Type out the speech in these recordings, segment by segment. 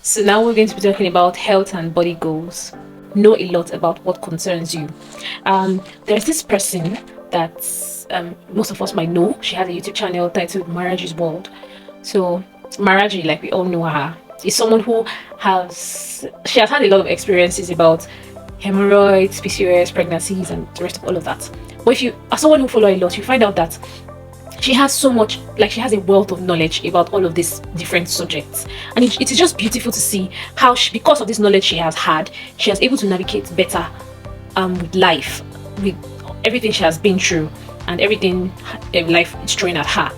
So now we're going to be talking about health and body goals. Know a lot about what concerns you. There's this person that most of us might know. She has a YouTube channel titled Maraji's World. So Maraji, like we all know her, is someone who has had a lot of experiences about hemorrhoids, PCOS, pregnancies, and the rest of all of that. But if you are someone who follow a lot, you find out that she has so much, like she has a wealth of knowledge about all of these different subjects, and it is just beautiful to see how she, because of this knowledge she has had, she has able to navigate better with life, with everything she has been through and everything life is throwing at her.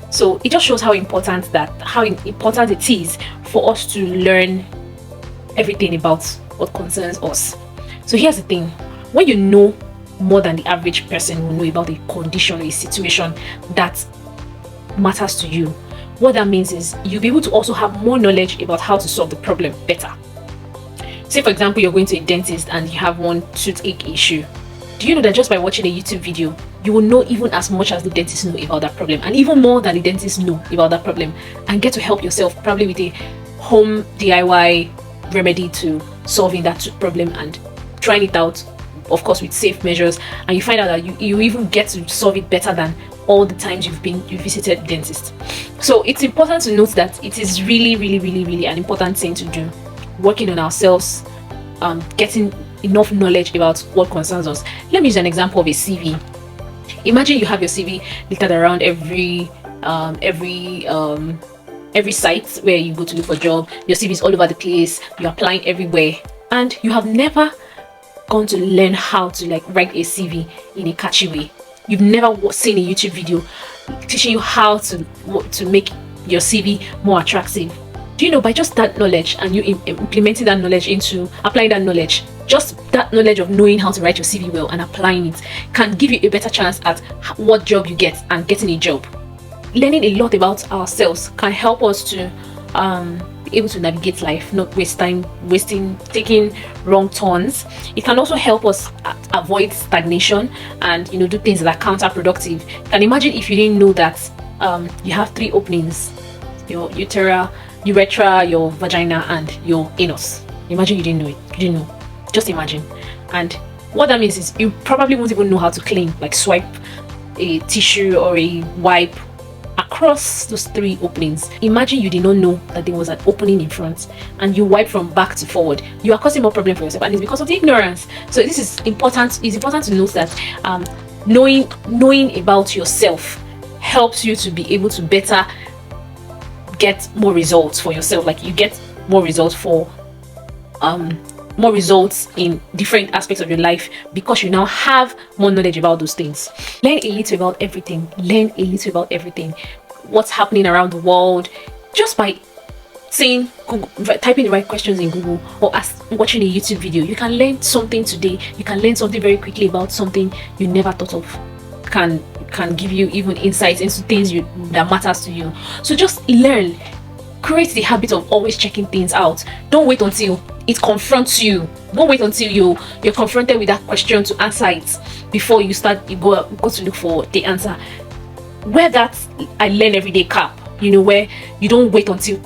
So it just shows how important it is for us to learn everything about what concerns us. So here's the thing: when you know more than the average person will know about a condition or a situation that matters to you, what that means is you'll be able to also have more knowledge about how to solve the problem better. Say for example, you're going to a dentist and you have one toothache issue. Do you know that just by watching a YouTube video, you will know even as much as the dentist know about that problem, and even more than the dentist know about that problem, and get to help yourself probably with a home DIY remedy to solving that tooth problem and trying it out, of course with safe measures, and you find out that you even get to solve it better than all the times you visited dentists. So it's important to note that it is really an important thing to do, working on ourselves, getting enough knowledge about what concerns us. Let me use an example of a CV. Imagine you have your CV littered around every site where you go to look for a job. Your CV is all over the place, you're applying everywhere, and you have never gone to learn how to write a CV in a catchy way. You've never seen a YouTube video teaching you how to make your CV more attractive. Do you know, by just that knowledge and you implementing that knowledge into applying that knowledge, just that knowledge of knowing how to write your CV well and applying it can give you a better chance at what job you get and getting a job. Learning a lot about ourselves can help us to be able to navigate life, not taking wrong turns. It can also help us avoid stagnation and do things that are counterproductive. You can imagine if you didn't know that you have 3 openings: your urethra, your vagina, and your anus. Imagine you didn't know it. You didn't know. Just imagine. And what that means is you probably won't even know how to clean, like swipe a tissue or a wipe across those 3 openings. Imagine you did not know that there was an opening in front and you wipe from back to forward. You are causing more problem for yourself, and it's because of the ignorance. So this is important. It's important to note that knowing about yourself helps you to be able to better get more results for yourself. Like you get more results in different aspects of your life because you now have more knowledge about those things. Learn a little about everything. What's happening around the world, just by typing the right questions in Google or watching a YouTube video. You can learn something today. You can learn something very quickly about something you never thought of. Can give you even insights into things that matters to you. So just learn. Create the habit of always checking things out. Don't wait until it confronts you. Don't wait until you're confronted with that question to answer it before you go to look for the answer. Wear that I learn everyday cap, where you don't wait until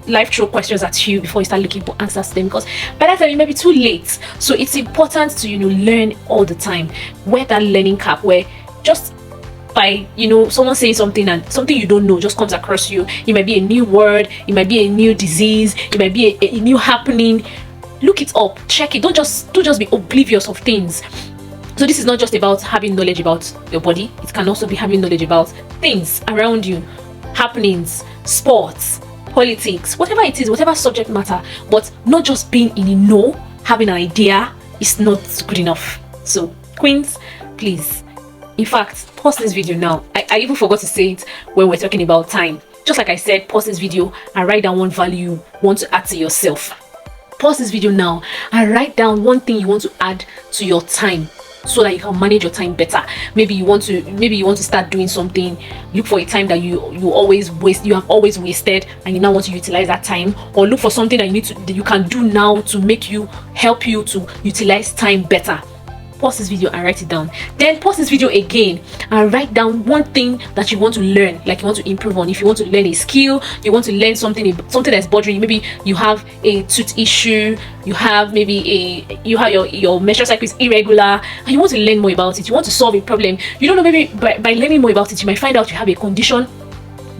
life throw questions at you before you start looking for answers to them, because by that time you may be too late. So it's important to learn all the time. Wear that learning cap where just by someone saying something and something you don't know just comes across you. It might be a new word, it might be a new disease, it might be a new happening. Look it up, check it. Don't just be oblivious of things. So this is not just about having knowledge about your body. It can also be having knowledge about things around you, happenings, sports, politics, whatever it is, whatever subject matter. But not just being in a know, having an idea is not good enough. So queens, please. In fact, pause this video now. I even forgot to say it when we're talking about time. Just like I said, pause this video and write down one value you want to add to yourself. Pause this video now and write down one thing you want to add to your time, so that you can manage your time better. Maybe you want to start doing something. Look for a time that you have always wasted, and you now want to utilize that time. Or look for something that you can do now to help you to utilize time better. pause this video and write it down. Then pause this video again and write down one thing that you want to learn, like you want to improve on. If you want to learn a skill, you want to learn something that's bothering you. Maybe you have a tooth issue, you have your menstrual cycle is irregular, and you want to learn more about it. You want to solve a problem. You don't know, maybe by learning more about it, you might find out you have a condition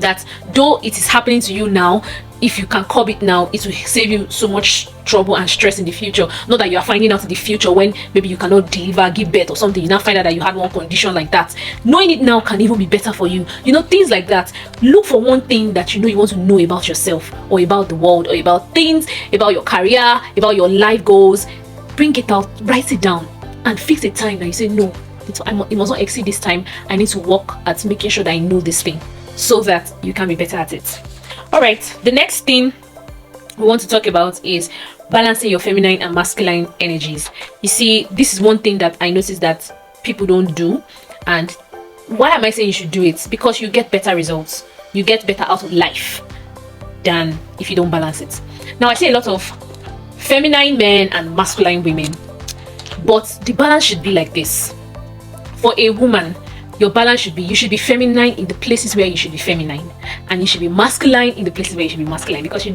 that, though it is happening to you now, if you can curb it now, it will save you so much trouble and stress in the future. Not that you are finding out in the future when maybe you cannot deliver, give birth or something, you now find out that you had one condition like that. Knowing it now can even be better for you. You know, things like that. Look for one thing that you want to know about yourself, or about the world, or about things, about your career, about your life goals. Bring it out, write it down, and fix a time that you say, no, it must not exceed this time. I need to work at making sure that I know this thing, so that you can be better at it. All right, the next thing we want to talk about is balancing your feminine and masculine energies. You see, this is one thing that I noticed that people don't do. And why am I saying you should do it? Because you get better results. You get better out of life than if you don't balance it. Now, I see a lot of feminine men and masculine women, but the balance should be like this. For a woman, your balance should be, you should be feminine in the places where you should be feminine, and you should be masculine in the places where you should be masculine, because you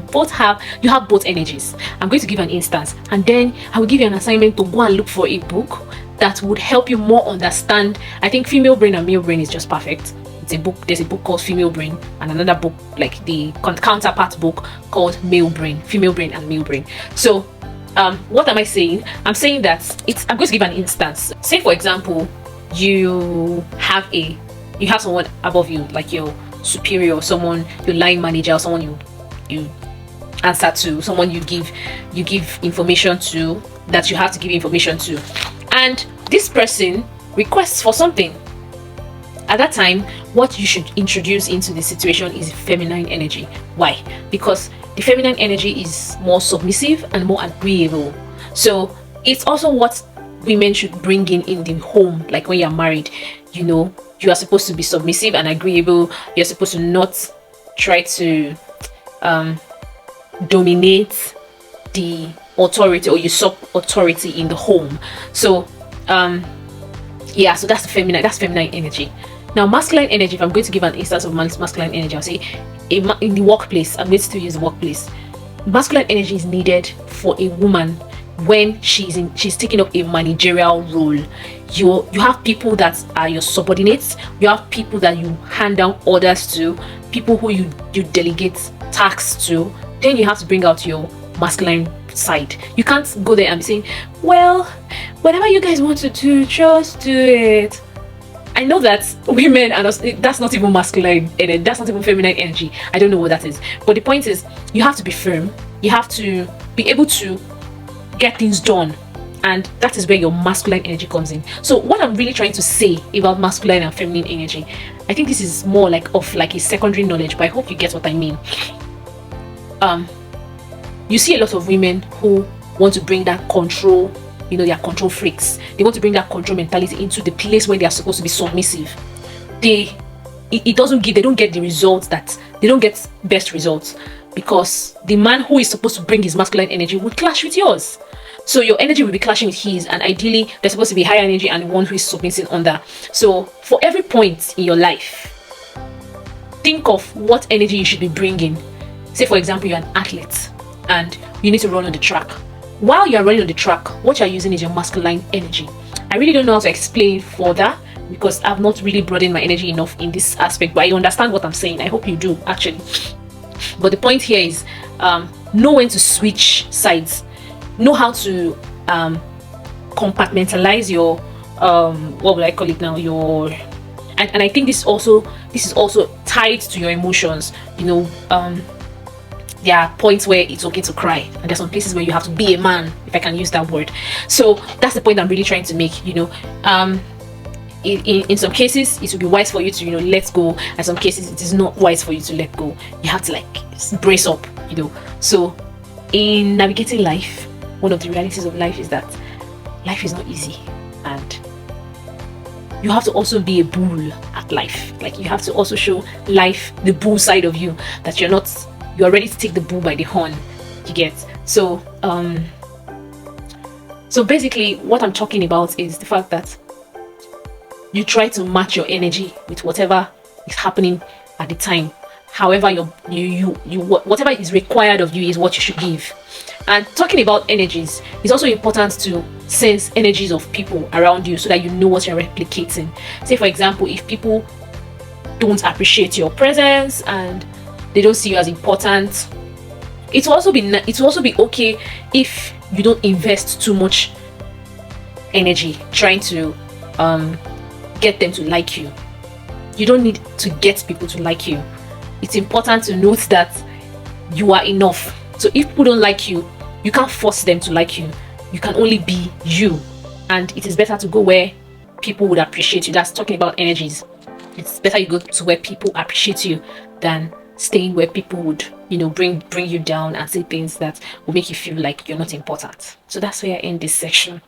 have both energies. I'm going to give an instance, and then I will give you an assignment to go and look for a book that would help you more understand. I think Female Brain and Male Brain is just perfect. It's a book. There's a book called Female Brain, and another book, like the counterpart book, called Male Brain, Female Brain and Male Brain. So what am I saying? I'm saying that I'm going to give an instance. Say, for example, you have someone above you, like your superior, someone, your line manager, someone you answer to, someone you give information to, that you have to give information to, and this person requests for something. At that time, what you should introduce into the situation is feminine energy. Why? Because the feminine energy is more submissive and more agreeable. So it's also what women should bring in the home. Like when you're married, you are supposed to be submissive and agreeable. You're supposed to not try to dominate the authority or usurp authority in the home. So yeah, so that's feminine energy. Now, masculine energy, if I'm going to give an instance of masculine energy, I'll say in the workplace. I'm going to still use the workplace. Masculine energy is needed for a woman when she's taking up a managerial role. You have people that are your subordinates. You have people that you hand down orders to, people who you delegate tasks to. Then you have to bring out your masculine side. You can't go there and be saying, well, whatever you guys want to do, just do it. I know that women that's not even masculine energy, that's not even feminine energy. I don't know what that is. But the point is, you have to be firm. You have to be able to get things done, and that is where your masculine energy comes in. So what I'm really trying to say about masculine and feminine energy, I think this is more like a secondary knowledge, but I hope you get what I mean. You see a lot of women who want to bring that control, they are control freaks. They want to bring that control mentality into the place where they are supposed to be submissive. They don't get the results, that they don't get best results, because the man who is supposed to bring his masculine energy would clash with yours. So your energy will be clashing with his, and ideally there's supposed to be higher energy and one who is submitting under. So for every point in your life, think of what energy you should be bringing. Say, for example, you're an athlete and you need to run on the track. While you're running on the track, what you're using is your masculine energy. I really don't know how to explain further, because I've not really broadened my energy enough in this aspect, but I understand what I'm saying. I hope you do, actually. But the point here is, know when to switch sides. Know how to compartmentalize your what would I call it now, and I think this is also tied to your emotions. There are points where it's okay to cry, and there's some places where you have to be a man, if I can use that word. So that's the point I'm really trying to make. In some cases it will be wise for you to let go, and some cases it is not wise for you to let go. You have to brace up. So in navigating life, one of the realities of life is that life is not easy, and you have to also be a bull at life. You have to also show life the bull side of you, that you're ready to take the bull by the horn. You get? So So basically, what I'm talking about is the fact that you try to match your energy with whatever is happening at the time. However, whatever is required of you is what you should give. And talking about energies, it's also important to sense energies of people around you so that you know what you're replicating. Say, for example, if people don't appreciate your presence and they don't see you as important, it will also be okay if you don't invest too much energy trying to get them to like you. You don't need to get people to like you. It's important to note that you are enough. So if people don't like you, you can't force them to like you. You can only be you. And it is better to go where people would appreciate you. That's talking about energies. It's better you go to where people appreciate you than staying where people would, bring you down and say things that will make you feel like you're not important. So that's where I end this section.